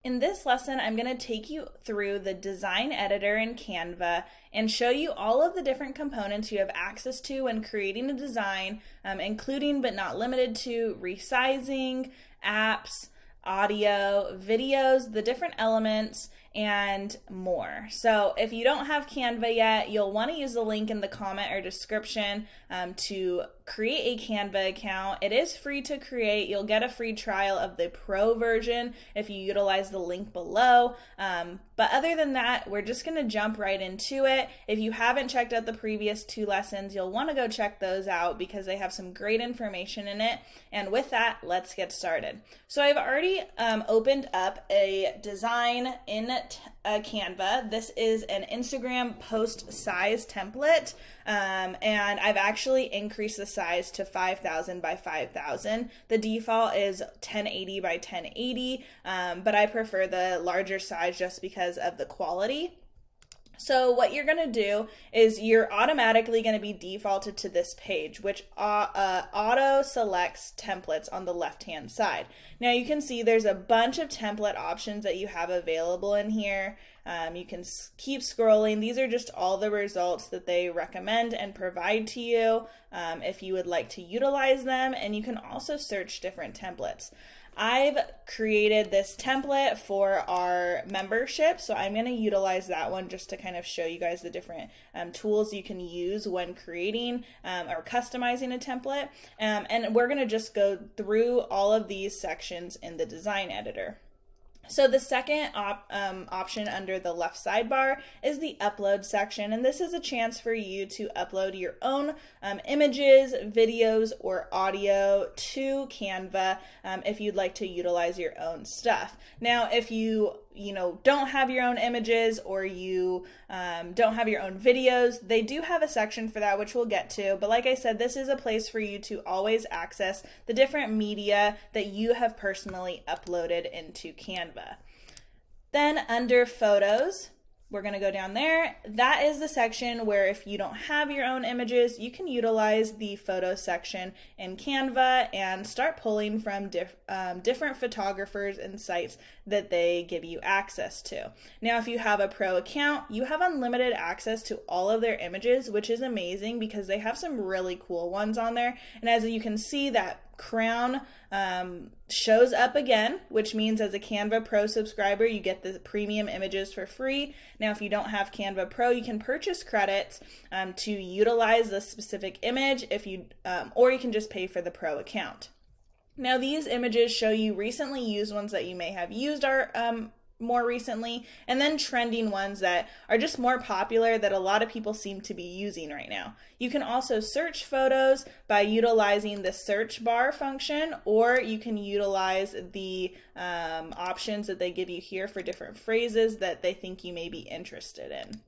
In this lesson, I'm going to take you through the design editor in Canva and show you all of the different components you have access to when creating a design, including but not limited to resizing, apps, audio, videos, the different elements, and more. So if you don't have Canva yet, you'll want to use the link in the comment or description to create a Canva account. It is free to create. You'll get a free trial of the pro version if you utilize the link below. But other than that, we're just going to jump right into it. If you haven't checked out the previous 2 lessons, you'll want to go check those out because they have some great information in it. And with that, let's get started. So I've already opened up a design in Canva. This is an Instagram post size template, and I've actually increased the size to 5,000 by 5,000. The default is 1080 by 1080, but I prefer the larger size just because of the quality. So what you're going to do is you're automatically going to be defaulted to this page, which auto selects templates on the left-hand side. Now you can see there's a bunch of template options that you have available in here. You can keep scrolling. These are just all the results that they recommend and provide to you if you would like to utilize them, and you can also search different templates. I've created this template for our membership, so I'm going to utilize that one just to kind of show you guys the different tools you can use when creating or customizing a template. And we're going to just go through all of these sections in the design editor. So the second option under the left sidebar is the upload section, and this is a chance for you to upload your own images, videos, or audio to Canva if you'd like to utilize your own stuff. Now, if you don't have your own images or you don't have your own videos, they do have a section for that, which we'll get to. But like I said, this is a place for you to always access the different media that you have personally uploaded into Canva. Then under photos, we're going to go down there. That is the section where if you don't have your own images, you can utilize the photo section in Canva and start pulling from different photographers and sites that they give you access to. Now, if you have a pro account, you have unlimited access to all of their images, which is amazing because they have some really cool ones on there. And as you can see, that crown shows up again, which means as a Canva Pro subscriber, you get the premium images for free. Now, if you don't have Canva Pro, you can purchase credits to utilize the specific image or you can just pay for the Pro account. Now, these images show you recently used ones that you may have used more recently, and then trending ones that are just more popular that a lot of people seem to be using right now. You can also search photos by utilizing the search bar function, or you can utilize the options that they give you here for different phrases that they think you may be interested in.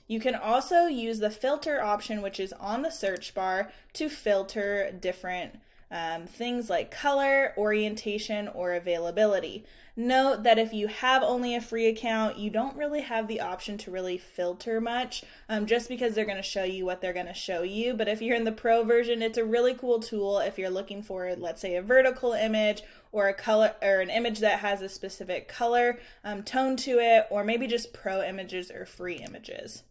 You can also use the filter option, which is on the search bar, to filter different things like color, orientation, or availability. Note that if you have only a free account, you don't really have the option to really filter much just because they're going to show you what they're going to show you. But if you're in the pro version, it's a really cool tool if you're looking for, let's say, a vertical image or a color or an image that has a specific color tone to it, or maybe just pro images or free images.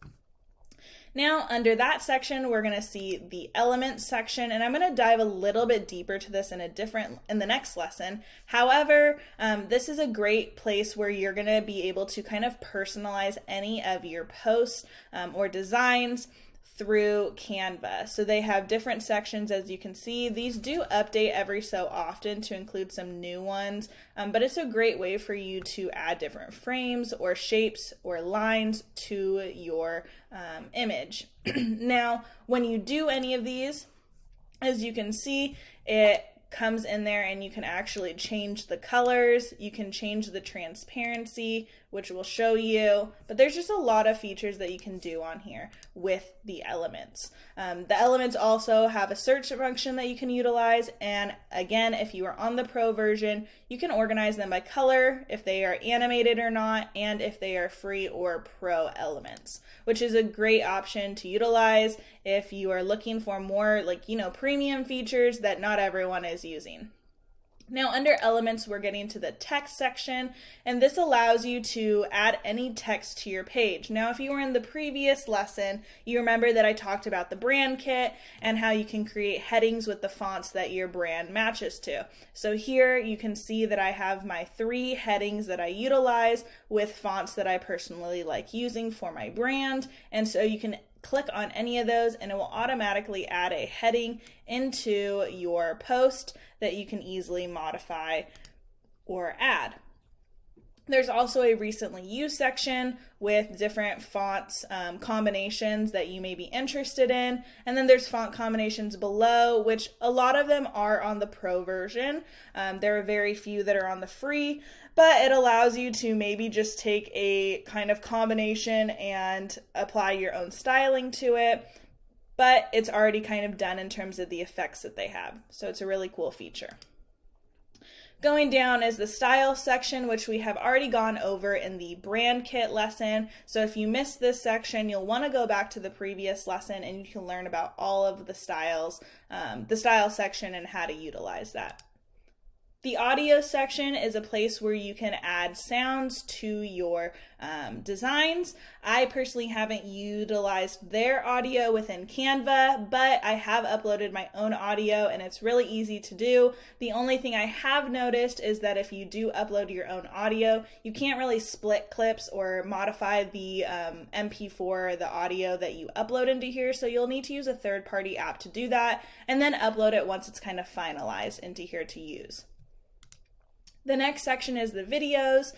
Now, under that section, we're going to see the elements section, and I'm going to dive a little bit deeper to this in the next lesson. However, this is a great place where you're going to be able to kind of personalize any of your posts or designs through Canva. So they have different sections, as you can see. These do update every so often to include some new ones, but it's a great way for you to add different frames or shapes or lines to your image. Now, when you do any of these, as you can see, it comes in there and you can actually change the colors, you can change the transparency, which will show you, but there's just a lot of features that you can do on here with the elements. The elements also have a search function that you can utilize, and again, if you are on the pro version, you can organize them by color, if they are animated or not, and if they are free or pro elements, which is a great option to utilize if you are looking for more premium features that not everyone is using. Now under elements, we're getting to the text section, and this allows you to add any text to your page. Now, if you were in the previous lesson, you remember that I talked about the brand kit and how you can create headings with the fonts that your brand matches to. So here you can see that I have my 3 headings that I utilize with fonts that I personally like using for my brand, and so you can click on any of those and it will automatically add a heading into your post that you can easily modify or add. There's also a recently used section with different fonts combinations that you may be interested in. And then there's font combinations below, which a lot of them are on the pro version. There are very few that are on the free, but it allows you to maybe just take a kind of combination and apply your own styling to it. But it's already kind of done in terms of the effects that they have. So it's a really cool feature. Going down is the style section, which we have already gone over in the brand kit lesson. So if you missed this section, you'll want to go back to the previous lesson and you can learn about all of the styles, the style section and how to utilize that. The audio section is a place where you can add sounds to your designs. I personally haven't utilized their audio within Canva, but I have uploaded my own audio and it's really easy to do. The only thing I have noticed is that if you do upload your own audio, you can't really split clips or modify the MP4, the audio that you upload into here, so you'll need to use a third-party app to do that and then upload it once it's kind of finalized into here to use. The next section is the videos.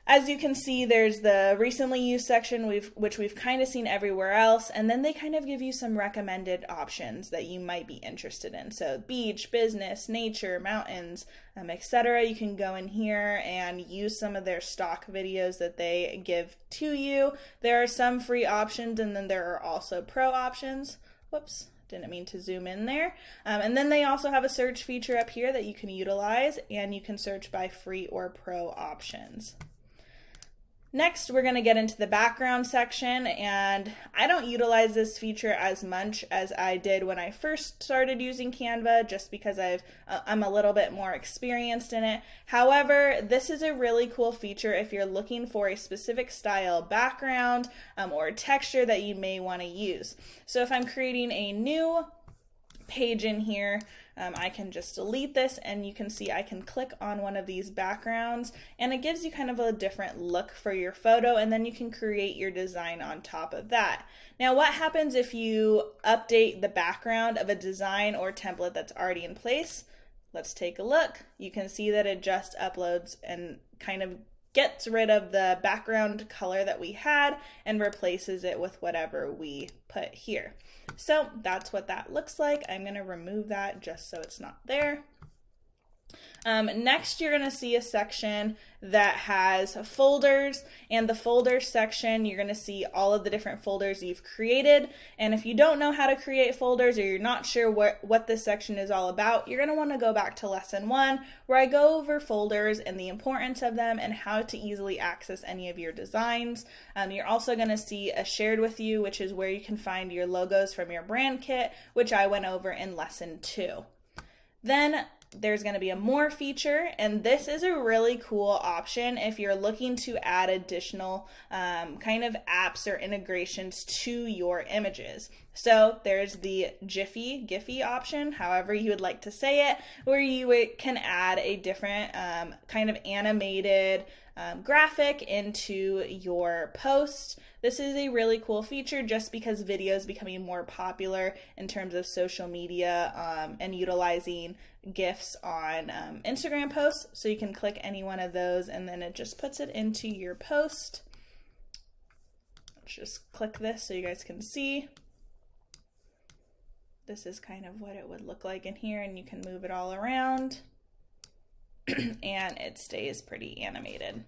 As you can see, there's the recently used section, which we've kind of seen everywhere else, and then they kind of give you some recommended options that you might be interested in. So beach, business, nature, mountains, etc. You can go in here and use some of their stock videos that they give to you. There are some free options, and then there are also pro options. Whoops. Didn't mean to zoom in there. And then they also have a search feature up here that you can utilize, and you can search by free or pro options. Next, we're going to get into the background section, and I don't utilize this feature as much as I did when I first started using Canva, just because I'm a little bit more experienced in it. However, this is a really cool feature if you're looking for a specific style background or texture that you may want to use. So if I'm creating a new page in here, I can just delete this and you can see I can click on one of these backgrounds and it gives you kind of a different look for your photo, and then you can create your design on top of that. Now, what happens if you update the background of a design or template that's already in place? Let's take a look. You can see that it just uploads and kind of gets rid of the background color that we had and replaces it with whatever we put here. So that's what that looks like. I'm going to remove that just so it's not there. Next, you're going to see a section that has folders, and the folders section, you're going to see all of the different folders you've created. And if you don't know how to create folders, or you're not sure what this section is all about, you're going to want to go back to lesson 1, where I go over folders and the importance of them and how to easily access any of your designs. You're also going to see a shared with you, which is where you can find your logos from your brand kit, which I went over in lesson 2. Then there's going to be a more feature, and this is a really cool option if you're looking to add additional kind of apps or integrations to your images. So there's the Giphy option, however you would like to say it, where you can add a different kind of animated graphic into your post. This is a really cool feature just because video is becoming more popular in terms of social media and utilizing GIFs on Instagram posts. So you can click any one of those and then it just puts it into your post. Let's just click this so you guys can see. This is kind of what it would look like in here, and you can move it all around and it stays pretty animated.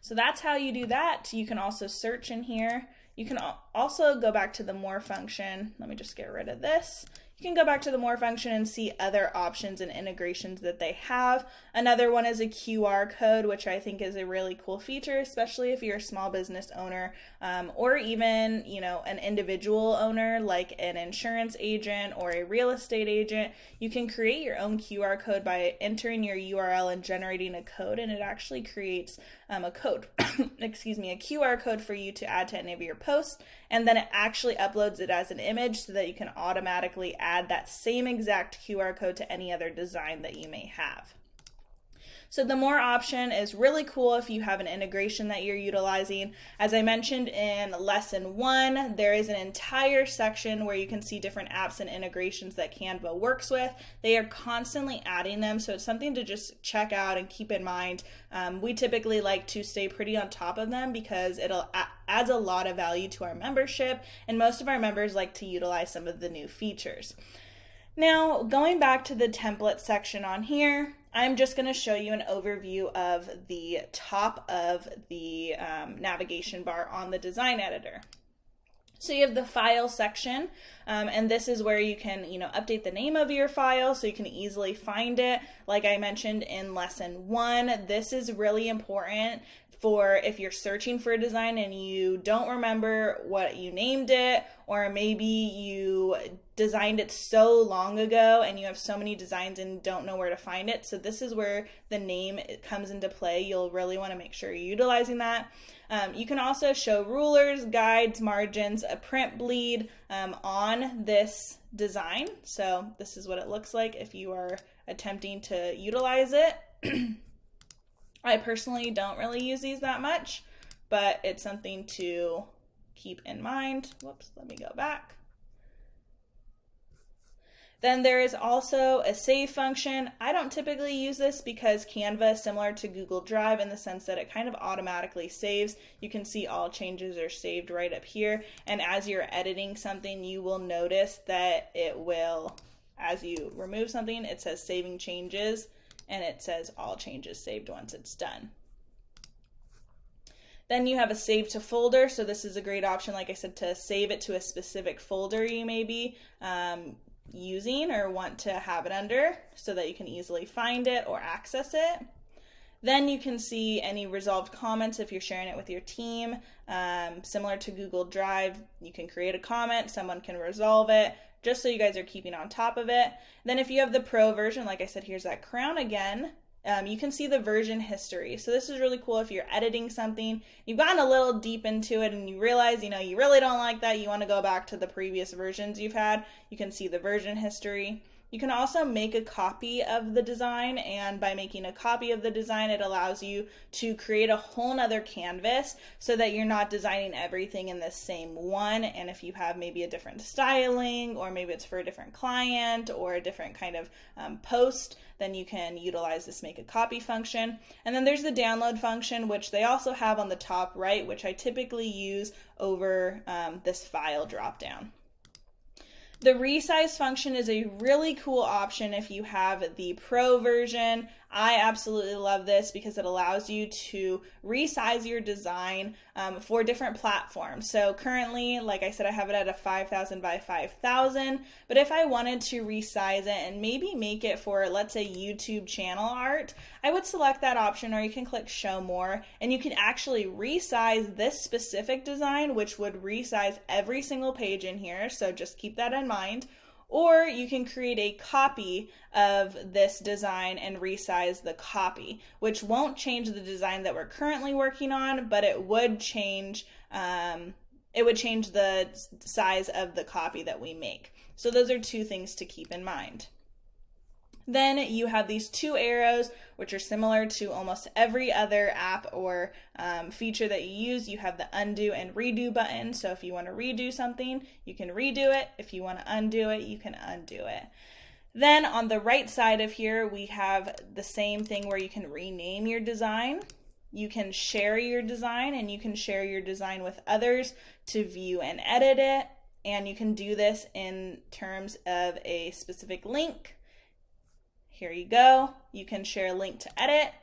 So that's how you do that. You can also search in here. You can also go back to the more function. Let me just get rid of this. you can go back to the More function and see other options and integrations that they have. Another one is a QR code, which I think is a really cool feature, especially if you're a small business owner or even, an individual owner like an insurance agent or a real estate agent. You can create your own QR code by entering your URL and generating a code, and it actually creates a code, a QR code for you to add to any of your posts, and then it actually uploads it as an image so that you can automatically add that same exact QR code to any other design that you may have. So the More option is really cool if you have an integration that you're utilizing. As I mentioned in lesson 1, there is an entire section where you can see different apps and integrations that Canva works with. They are constantly adding them, so it's something to just check out and keep in mind. We typically like to stay pretty on top of them because it'll adds a lot of value to our membership, and most of our members like to utilize some of the new features. Now, going back to the template section on here, I'm just going to show you an overview of the top of the navigation bar on the design editor. So you have the file section, and this is where you can, update the name of your file so you can easily find it. Like I mentioned in lesson 1, this is really important for if you're searching for a design and you don't remember what you named it, or maybe you designed it so long ago and you have so many designs and don't know where to find it. So this is where the name comes into play. You'll really want to make sure you're utilizing that. You can also show rulers, guides, margins, a print bleed on this design. So this is what it looks like if you are attempting to utilize it. I personally don't really use these that much, but it's something to keep in mind. Whoops, let me go back. Then there is also a save function. I don't typically use this because Canva is similar to Google Drive in the sense that it kind of automatically saves. You can see all changes are saved right up here, and as you're editing something, you will notice that it will, as you remove something, it says saving changes, and it says all changes saved once it's done. Then you have a save to folder. So this is a great option, like I said, to save it to a specific folder you may be using or want to have it under so that you can easily find it or access it. Then you can see any resolved comments if you're sharing it with your team. Similar to Google Drive, you can create a comment, someone can resolve it, just so you guys are keeping on top of it. Then if you have the Pro version, like I said, here's that crown again. You can see the version history. So this is really cool if you're editing something, you've gotten a little deep into it and you realize, you really don't like that, you want to go back to the previous versions you've had, you can see the version history. You can also make a copy of the design, and by making a copy of the design, it allows you to create a whole nother canvas so that you're not designing everything in the same one. And if you have maybe a different styling, or maybe it's for a different client or a different kind of post, then you can utilize this make a copy function. And then there's the download function, which they also have on the top right, which I typically use over this file dropdown. The resize function is a really cool option if you have the Pro version. I absolutely love this because it allows you to resize your design for different platforms. So currently, like I said, I have it at a 5,000 by 5,000, but if I wanted to resize it and maybe make it for, let's say, YouTube channel art, I would select that option, or you can click show more, and you can actually resize this specific design, which would resize every single page in here. So just keep that in mind. Or you can create a copy of this design and resize the copy, which won't change the design that we're currently working on, but it would change the size of the copy that we make. So those are two things to keep in mind. Then you have these two arrows, which are similar to almost every other app or feature that you use. You have the undo and redo button. So if you want to redo something, you can redo it. If you want to undo it, you can undo it. Then on the right side of here, we have the same thing where you can rename your design. You can share your design, and you can share your design with others to view and edit it. And you can do this in terms of a specific link. Here you go. You can share a link to edit.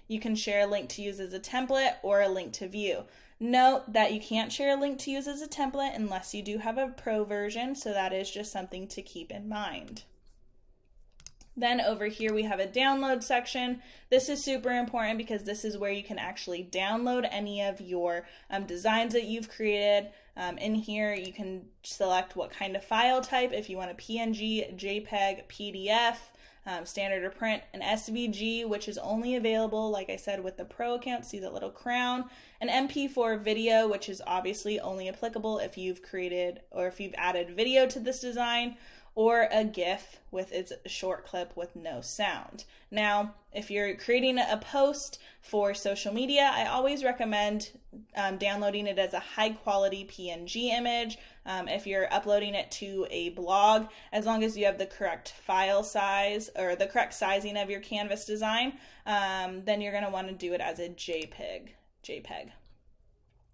You can share a link to use as a template or a link to view. Note that you can't share a link to use as a template unless you do have a pro version, so that is just something to keep in mind. Then over here we have a download section. This is super important because this is where you can actually download any of your designs that you've created. In here you can select what kind of file type, if you want a PNG, JPEG, PDF, standard or print, an SVG, which is only available, like I said, with the Pro account, see that little crown, an MP4 video, which is obviously only applicable if you've created or if you've added video to this design, or a GIF with its short clip with no sound. Now, if you're creating a post for social media, I always recommend downloading it as a high quality PNG image. If you're uploading it to a blog, as long as you have the correct file size or the correct sizing of your canvas design, then you're gonna wanna do it as a JPEG.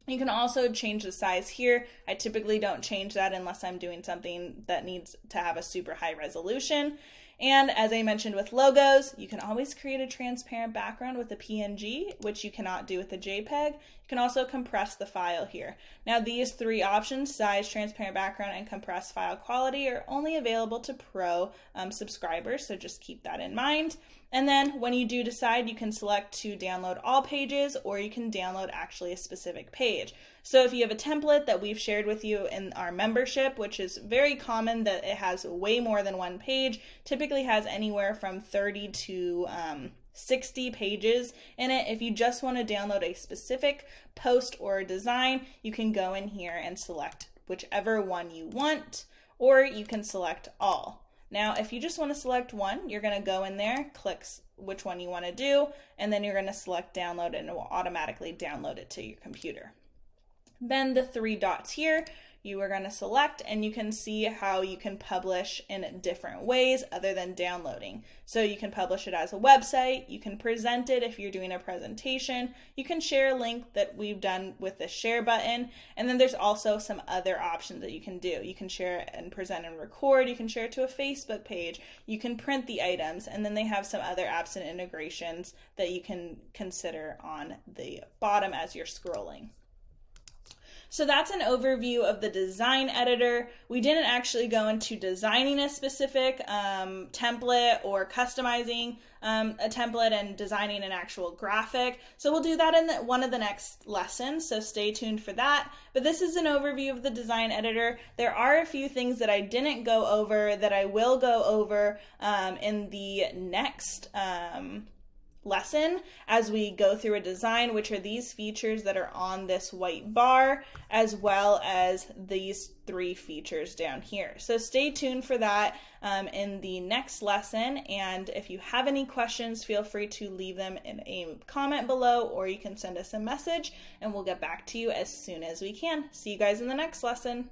You can also change the size here. I typically don't change that unless I'm doing something that needs to have a super high resolution. And as I mentioned with logos, you can always create a transparent background with a PNG, which you cannot do with a JPEG. You can also compress the file here. Now these three options, size, transparent background, and compress file quality, are only available to Pro subscribers, so just keep that in mind. And then when you do decide, you can select to download all pages, or you can download actually a specific page. So if you have a template that we've shared with you in our membership, which is very common that it has way more than one page, typically has anywhere from 30 to 60 pages in it. If you just want to download a specific post or design, you can go in here and select whichever one you want, or you can select all. Now, if you just want to select one, you're going to go in there, click which one you want to do, and then you're going to select download, and it will automatically download it to your computer. Then the three dots here, you are going to select, and you can see how you can publish in different ways other than downloading. So you can publish it as a website, you can present it if you're doing a presentation, you can share a link that we've done with the share button, and then there's also some other options that you can do. You can share and present and record, you can share it to a Facebook page, you can print the items, and then they have some other apps and integrations that you can consider on the bottom as you're scrolling. So that's an overview of the design editor. We didn't actually go into designing a specific template or customizing a template and designing an actual graphic. So we'll do that in one of the next lessons, so stay tuned for that. But this is an overview of the design editor. There are a few things that I didn't go over that I will go over in the next lesson as we go through a design, which are these features that are on this white bar, as well as these three features down here. So stay tuned for that in the next lesson, and if you have any questions, feel free to leave them in a comment below, or you can send us a message and we'll get back to you as soon as we can. See you guys in the next lesson.